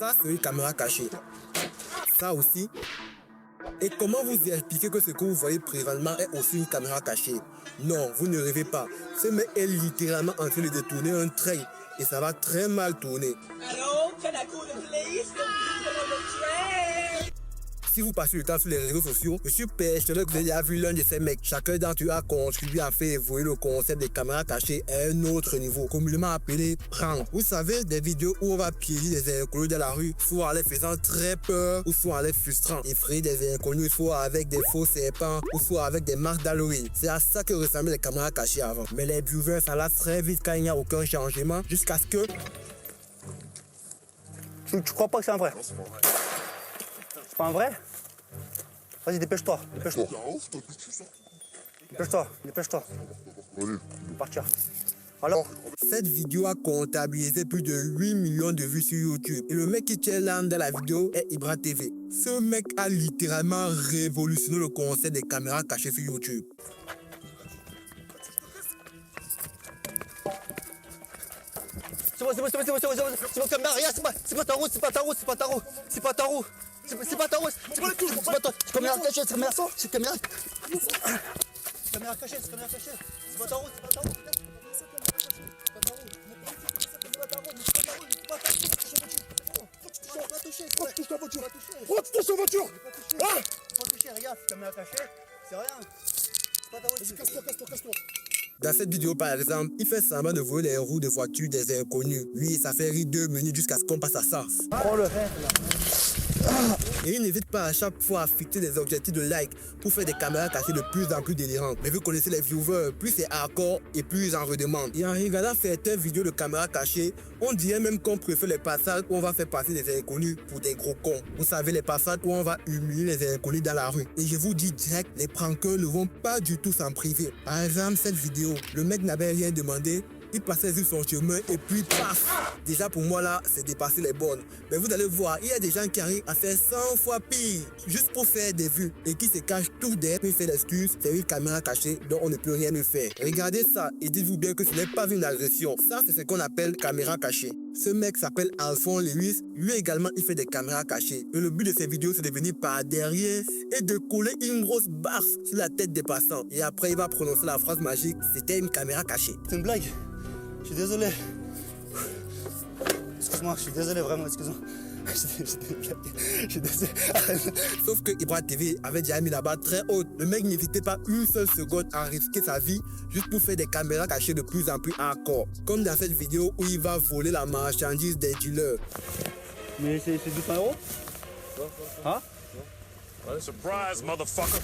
Ça, c'est une caméra cachée. Ça aussi. Et comment vous expliquer que ce que vous voyez présentement est aussi une caméra cachée? Non, vous ne rêvez pas. Ce mec est littéralement en train de détourner un train. Et ça va très mal tourner. Hello, can I call the police? The people on the train. Si vous passez le temps sur les réseaux sociaux, je suis persuadé que vous avez déjà vu l'un de ces mecs. Chacun d'entre eux a contribué à faire évoluer le concept des caméras cachées à un autre niveau, communément appelé prank. Vous savez, des vidéos où on va piéger des inconnus dans la rue, soit en les faisant très peur, ou soit en les frustrant. Effrayer des inconnus, soit avec des faux serpents, ou soit avec des marques d'Halloween. C'est à ça que ressemblaient les caméras cachées avant. Mais les viewers s'en lassent très vite quand il n'y a aucun changement, jusqu'à ce que... Tu crois pas que c'est un vrai? C'est pas un vrai? Vas-y, dépêche-toi, dépêche-toi. Dépêche-toi. On va partir. Alors? Cette vidéo a comptabilisé plus de 8 millions de vues sur YouTube. Et le mec qui tient l'âme dans la vidéo est Ibra TV. Ce mec a littéralement révolutionné le concept des caméras cachées sur YouTube. C'est bon, caméra, regarde, c'est pas ta roue. C'est pas ta roue. C'est pas toi. C'est caméra cachée, c'est caméra cachée. C'est pas ta roue. Pourquoi tu touches ta voiture? Pourquoi tu touches ta voiture? Hein? Pas toucher, regarde, c'est caméra cachée, c'est rien. C'est pas ta voiture. Casse-toi. Dans cette vidéo, par exemple, il fait semblant de voler les roues de voiture des inconnus. Lui, ça fait rire 2 minutes jusqu'à ce qu'on passe à ça. Prends le rêve, là. Et il n'hésite pas à chaque fois à fixer des objectifs de like pour faire des caméras cachées de plus en plus délirantes. Mais vous connaissez les viewers, plus c'est hardcore et plus ils en redemandent. Et en regardant certaines vidéos de caméras cachées, on dirait même qu'on préfère les passages où on va faire passer des inconnus pour des gros cons. Vous savez, les passages où on va humilier les inconnus dans la rue. Et je vous dis direct, les prankeurs ne vont pas du tout s'en priver. Par exemple, cette vidéo, le mec n'avait rien demandé. Il passait sur son chemin et puis paf! Déjà pour moi là, c'est dépasser les bornes. Mais vous allez voir, il y a des gens qui arrivent à faire 100 fois pire, juste pour faire des vues. Et qui se cachent tout derrière pour faire l'excuse, c'est une caméra cachée dont on ne peut rien faire. Regardez ça et dites-vous bien que ce n'est pas une agression. Ça, c'est ce qu'on appelle caméra cachée. Ce mec s'appelle Alphonse Lewis. Lui également, il fait des caméras cachées. Et le but de ces vidéos, c'est de venir par derrière et de coller une grosse barre sur la tête des passants. Et après, il va prononcer la phrase magique, c'était une caméra cachée. C'est une blague. Je suis désolé. Excuse-moi, je suis désolé, vraiment, excuse-moi. Je suis désolé. Sauf que Ibra TV avait déjà mis la barre très haute. Le mec n'hésitait pas une seule seconde à risquer sa vie juste pour faire des caméras cachées de plus en plus hardcore. Comme dans cette vidéo où il va voler la marchandise des dealers. Mais c'est 200 €? Hein? Surprise, motherfucker!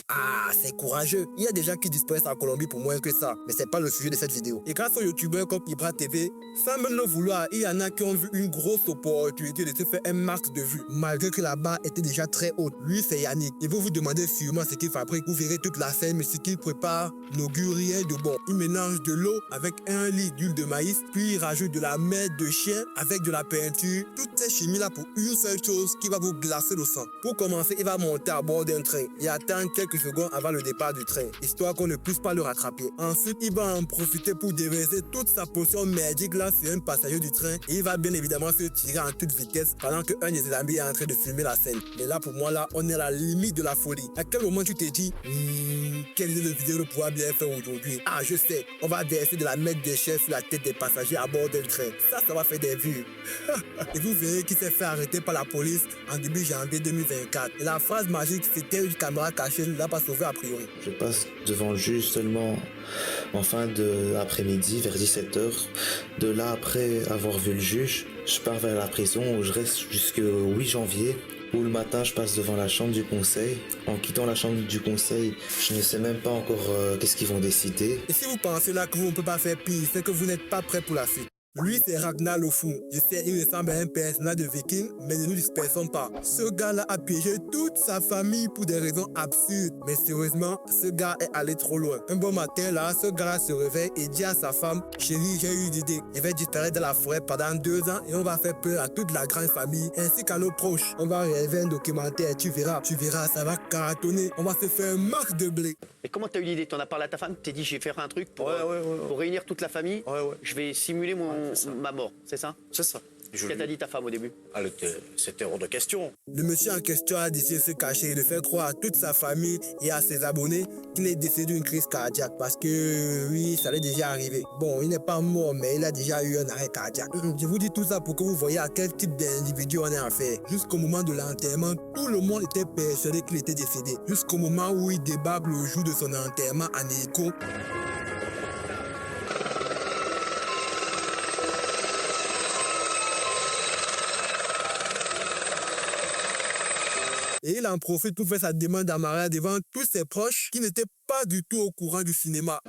Ah, c'est courageux. Il y a des gens qui disparaissent en Colombie pour moins que ça. Mais c'est pas le sujet de cette vidéo. Et grâce aux youtubeurs comme Ibra TV, sans même le vouloir, il y en a qui ont vu une grosse opportunité de se faire un max de vues. Malgré que la barre était déjà très haute. Lui, c'est Yannick. Et vous vous demandez sûrement ce qu'il fabrique. Vous verrez toute la scène, mais ce qu'il prépare n'augure rien de bon. Il mélange de l'eau avec 1 litre d'huile de maïs, puis il rajoute de la merde de chien avec de la peinture. Toutes ces chimies là pour une seule chose qui va vous glacer le sang. Pour commencer, il va monter à bord d'un train et attendre quelques secondes avant le départ du train, histoire qu'on ne puisse pas le rattraper. Ensuite, il va en profiter pour déverser toute sa potion merdique là sur un passager du train et il va bien évidemment se tirer en toute vitesse pendant qu'un de ses amis est en train de filmer la scène. Mais là, pour moi, là, on est à la limite de la folie. À quel moment tu t'es dit, quelle idée de vidéo pourra bien faire aujourd'hui? Ah, je sais, on va verser de la merde des chefs sur la tête des passagers à bord d'un train. Ça va faire des vues. Et vous verrez qu'il s'est fait arrêter par la police en début janvier 2024. Et la phrase magique, c'était une caméra cachée, l'a pas sauvé a priori. Je passe devant le juge seulement en fin d'après-midi, vers 17 h. De là, après avoir vu le juge, je pars vers la prison où je reste jusqu'au 8 janvier. Où le matin, je passe devant la chambre du conseil. En quittant la chambre du conseil, je ne sais même pas encore qu'est-ce qu'ils vont décider. Et si vous pensez là que vous ne pouvez pas faire pire, c'est que vous n'êtes pas prêt pour la suite. Lui, c'est Ragnar le fou. Je sais, il ressemble à un personnage de viking, mais ne nous dispersons pas. Ce gars-là a piégé toute sa famille pour des raisons absurdes. Mais sérieusement, ce gars est allé trop loin. Un bon matin, là, ce gars-là se réveille et dit à sa femme, chérie, j'ai eu une idée. Je vais disparaître dans la forêt pendant 2 ans et on va faire peur à toute la grande famille ainsi qu'à nos proches. On va réaliser un documentaire, tu verras, ça va cartonner. On va se faire un max de blé. Et comment t'as eu l'idée? T'en as parlé à ta femme? T'es dit, je vais faire un truc pour réunir toute la famille. Je vais simuler ma mort, c'est ça? C'est ça. Qu'est-ce que t'as dit ta femme au début? C'était hors de question. Le monsieur en question a décidé de se cacher et de faire croire à toute sa famille et à ses abonnés qu'il est décédé d'une crise cardiaque parce que oui, ça l'est déjà arrivé. Bon, il n'est pas mort, mais il a déjà eu un arrêt cardiaque. Je vous dis tout ça pour que vous voyez à quel type d'individu on est affaire. Jusqu'au moment de l'enterrement, tout le monde était persuadé qu'il était décédé. Jusqu'au moment où il débarque le jour de son enterrement en hélico. Et il en profite pour faire sa demande en mariage devant tous ses proches qui n'étaient pas du tout au courant du cinéma.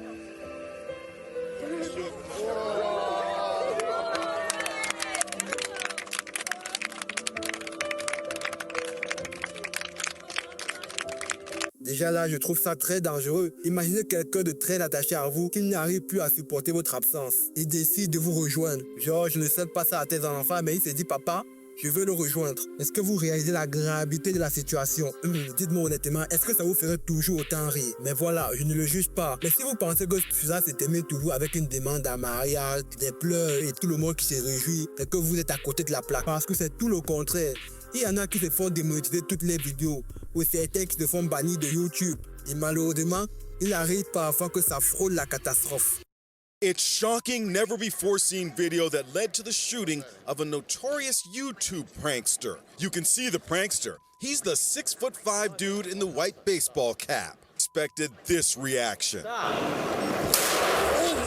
Déjà là, je trouve ça très dangereux. Imaginez quelqu'un de très attaché à vous qui n'arrive plus à supporter votre absence. Il décide de vous rejoindre. Genre, je ne sais pas ça à tes enfants, mais il se dit, papa, je veux le rejoindre. Est-ce que vous réalisez la gravité de la situation? Dites-moi honnêtement, est-ce que ça vous ferait toujours autant rire? Mais voilà, je ne le juge pas. Mais si vous pensez que ça s'est aimé toujours avec une demande en mariage, des pleurs et tout le monde qui se réjouit, et que vous êtes à côté de la plaque. Parce que c'est tout le contraire. Il y en a qui se font démonétiser toutes les vidéos, ou certains qui se font bannir de YouTube. Et malheureusement, il arrive parfois que ça frôle la catastrophe. It's shocking, never-before-seen video that led to the shooting of a notorious YouTube prankster. You can see the prankster. He's the 6'5" dude in the white baseball cap. Expected this reaction.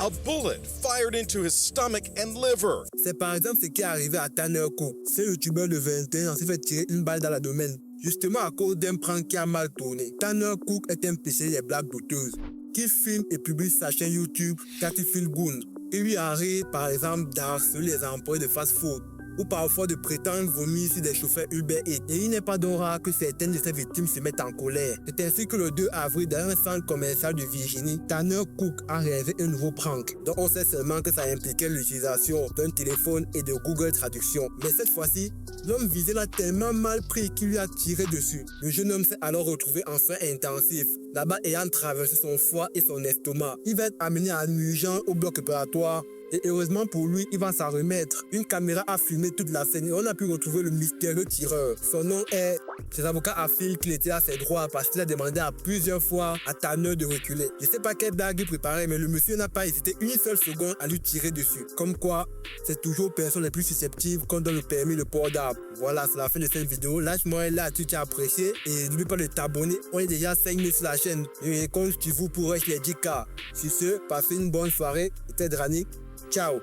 A bullet fired into his stomach and liver. C'est par exemple ce qui est arrivé à Tanner Cook. Ce youtubeur de 21 ans s'est fait tirer une balle dans l'abdomen, justement à cause d'un prank qui a mal tourné. Tanner Cook est un spécialiste des blagues douteuses, qui filme et publie sa chaîne YouTube Cathy Feel Good. Il lui arrive par exemple d'harceler les employés de fast-food ou parfois de prétendre vomir sur des chauffeurs Uber Eats. Et il n'est pas donc rare que certaines de ses victimes se mettent en colère. C'est ainsi que le 2 avril, dans un centre commercial de Virginie, Tanner Cook a réalisé un nouveau prank. Donc on sait seulement que ça impliquait l'utilisation d'un téléphone et de Google Traduction. Mais cette fois-ci, l'homme visé l'a tellement mal pris qu'il lui a tiré dessus. Le jeune homme s'est alors retrouvé en soins intensifs, la balle ayant traversé son foie et son estomac. Il va être amené en urgence au bloc opératoire. Et heureusement pour lui, il va s'en remettre. Une caméra a filmé toute la scène et on a pu retrouver le mystérieux tireur. Son nom est... Ses avocats affirment qu'il était à ses droits parce qu'il a demandé à plusieurs fois à Tanner de reculer. Je ne sais pas quelle blague il préparait, mais le monsieur n'a pas hésité une seule seconde à lui tirer dessus. Comme quoi, c'est toujours aux personnes les plus susceptibles qu'on donne le permis de port d'armes. Voilà, c'est la fin de cette vidéo. Lâche-moi un like si tu as apprécié et n'oublie pas de t'abonner. On est déjà 5000 sur la chaîne. Je compte sur vous pour les 10K. Sur ce, passez une bonne soirée. C'était Dranik. Ciao.